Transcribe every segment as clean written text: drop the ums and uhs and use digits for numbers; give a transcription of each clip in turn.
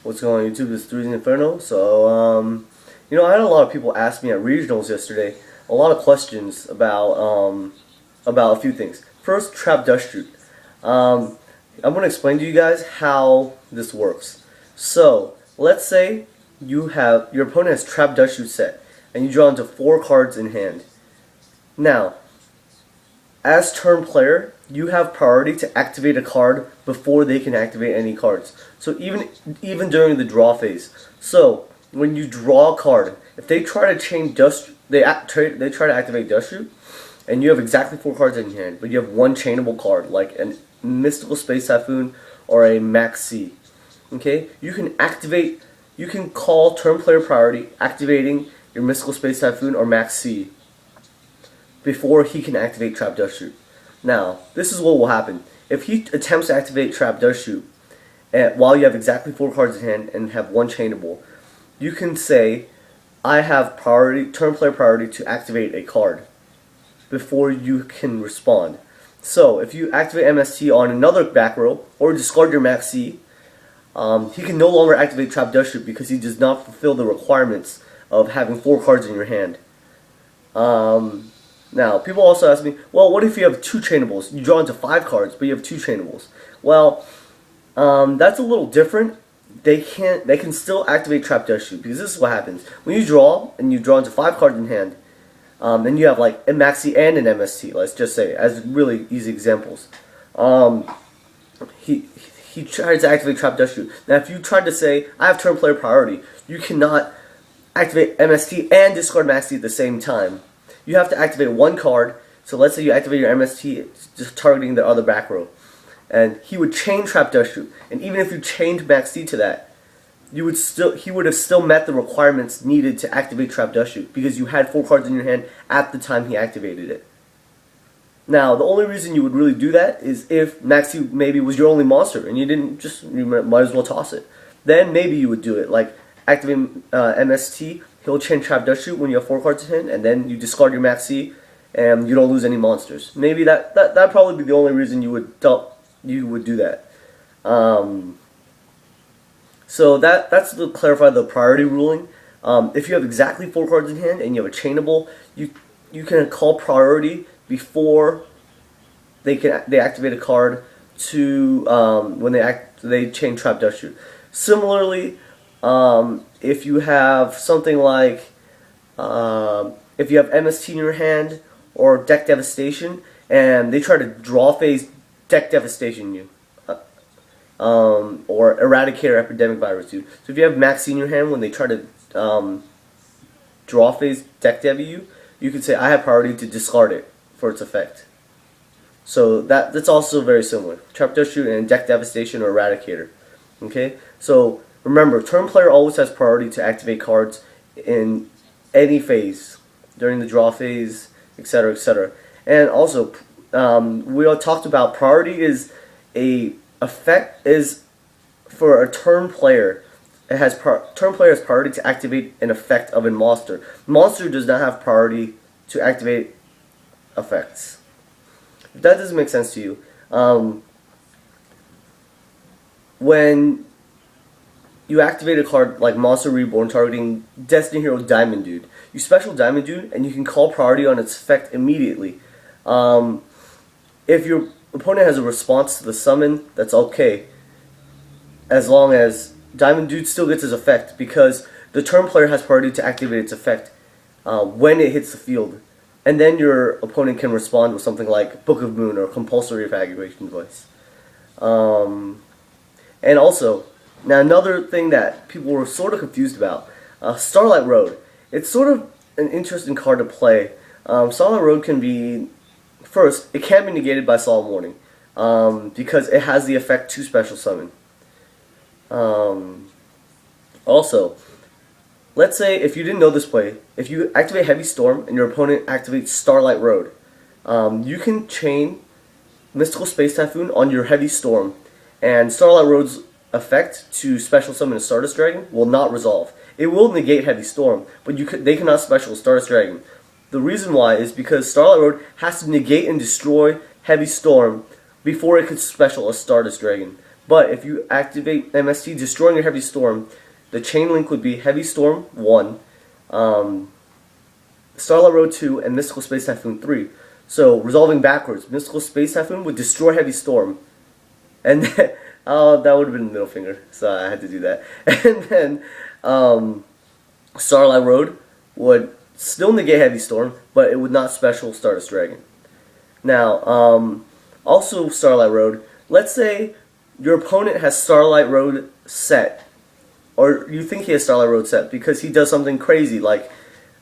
What's going on YouTube? This is 3zinferno. I had a lot of people ask me at regionals yesterday a lot of questions about a few things. First, trap dustshoot. I'm going to explain to you guys how this works. So, let's say your opponent has trap dustshoot set, and you draw into 4 cards in hand. Now, as turn player, you have priority to activate a card before they can activate any cards. So even during the draw phase. So when you draw a card, if they try to chain they try to activate dustshoot, and you have exactly 4 cards in your hand, but you have one chainable card like a Mystical Space Typhoon or a Max C. Okay, you can call turn player priority, activating your Mystical Space Typhoon or Max C before he can activate Trap Dustshoot. Now, this is what will happen. If he attempts to activate Trap Dustshoot while you have exactly 4 cards in hand and have one chainable, you can say, I have turn player priority to activate a card before you can respond. So, if you activate MST on another back row or discard your Max C, he can no longer activate Trap Dustshoot because he does not fulfill the requirements of having 4 cards in your hand. Now, people also ask me, well, what if you have 2 chainables? You draw into 5 cards, but you have 2 chainables. Well, that's a little different. They can still activate Trap Dustshoot because this is what happens. When you draw, and you draw into 5 cards in hand, and you have like a Maxi and an MST, let's just say, as really easy examples. He tries to activate Trap Dustshoot. Now, if you tried to say, I have turn player priority, you cannot activate MST and discard Maxi at the same time. You have to activate one card. So let's say you activate your MST just targeting the other back row, and he would chain Trap Dustshoot. And even if you chained Max D to that, he would have still met the requirements needed to activate Trap Dustshoot because you had 4 cards in your hand at the time he activated it. Now, the only reason you would really do that is if Max D maybe was your only monster and you might as well toss it. Then maybe you would do it, like activate MST. He'll chain Trap Dustshoot when you have 4 cards in hand, and then you discard your Max C, and you don't lose any monsters. Maybe that'd probably be the only reason you would do that. So that's to clarify the priority ruling. If you have exactly 4 cards in hand and you have a chainable, you can call priority before they activate a card to when they chain Trap Dustshoot. Similarly, if you have something like if you have MST in your hand or Deck Devastation, and they try to draw phase Deck Devastation you, or Eradicator Epidemic Virus you. So if you have Maxi in your hand when they try to draw phase Deck Dev you, you could say I have priority to discard it for its effect. So that's also very similar. Trap Dustshoot and Deck Devastation or Eradicator. Okay, so remember, turn player always has priority to activate cards in any phase, during the draw phase, etc., etc. And also, we all talked about priority is for a turn player. It has turn player has priority to activate an effect of a monster. Monster does not have priority to activate effects. If that doesn't make sense to you, when you activate a card like Monster Reborn targeting Destiny Hero Diamond Dude, you special Diamond Dude, and you can call priority on its effect immediately. If your opponent has a response to the summon, that's okay, as long as Diamond Dude still gets his effect, because the turn player has priority to activate its effect when it hits the field. And then your opponent can respond with something like Book of Moon or Compulsory Evacuation Device. And also, now another thing that people were sort of confused about, Starlight Road. It's sort of an interesting card to play. Starlight Road can be, first, it can be negated by Solemn Warning, because it has the effect to special summon. Also, let's say, if you didn't know this play, if you activate Heavy Storm and your opponent activates Starlight Road, you can chain Mystical Space Typhoon on your Heavy Storm, and Starlight Road's effect to special summon a Stardust Dragon will not resolve. It will negate Heavy Storm, but they cannot special Stardust Dragon. The reason why is because Starlight Road has to negate and destroy Heavy Storm before it could special a Stardust Dragon. But if you activate MST, destroying your Heavy Storm, the chain link would be Heavy Storm 1, Starlight Road 2, and Mystical Space Typhoon 3. So, resolving backwards, Mystical Space Typhoon would destroy Heavy Storm. And then, that would have been the middle finger, so I had to do that. And then, Starlight Road would still negate Heavy Storm, but it would not special Stardust Dragon. Now, also Starlight Road, let's say your opponent has Starlight Road set, or you think he has Starlight Road set because he does something crazy, like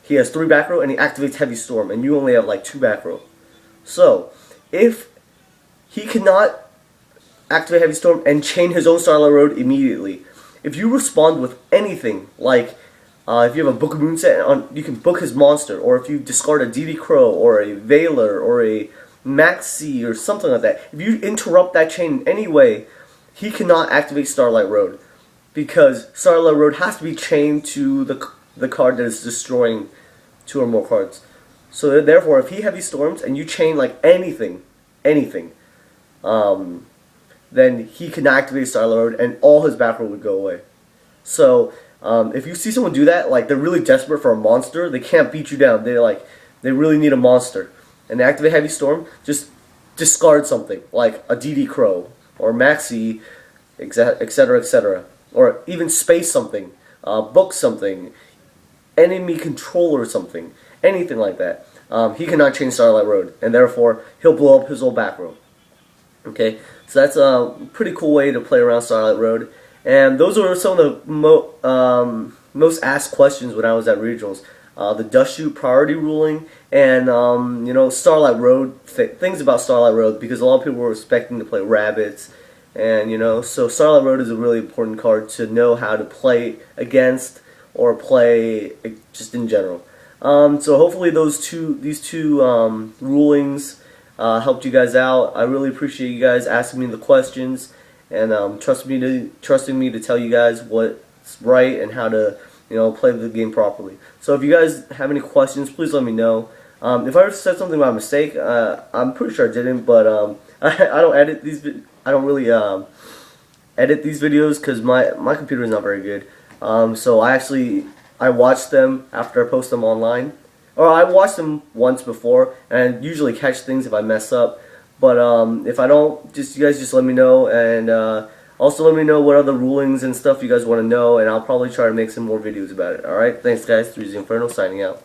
he has 3 back row and he activates Heavy Storm, and you only have like 2 back row. So, if he cannot activate Heavy Storm and chain his own Starlight Road immediately, if you respond with anything, like if you have a Book of Moon set, you can book his monster, or if you discard a DD Crow, or a Veiler, or a Maxi, or something like that, if you interrupt that chain in any way, he cannot activate Starlight Road, because Starlight Road has to be chained to the card that is destroying 2 or more cards. So therefore, if he Heavy Storms and you chain like anything, then he can activate Starlight Road and all his back row would go away. So if you see someone do that, like they're really desperate for a monster, they can't beat you down. They really need a monster, and they activate Heavy Storm. Just discard something like a DD Crow or Maxi, etc., etc., or even space something, book something, enemy controller something, anything like that. He cannot change Starlight Road, and therefore he'll blow up his whole back row. Okay, so that's a pretty cool way to play around Starlight Road. And those are some of the most asked questions when I was at regionals. The dustshoot priority ruling, and Starlight Road, things about Starlight Road, because a lot of people were expecting to play rabbits, and so Starlight Road is a really important card to know how to play against or play just in general. So hopefully these two rulings helped you guys out. I really appreciate you guys asking me the questions and trusting me to tell you guys what's right and how to play the game properly. So if you guys have any questions, please let me know. If I said something by mistake, I'm pretty sure I didn't, but I don't edit these. I don't really edit these videos because my computer is not very good. So I watch them after I post them online, or I watched them once before, and I usually catch things if I mess up. But if I don't, you guys just let me know, and also let me know what other rulings and stuff you guys want to know, and I'll probably try to make some more videos about it. Alright, thanks guys, 3zinferno signing out.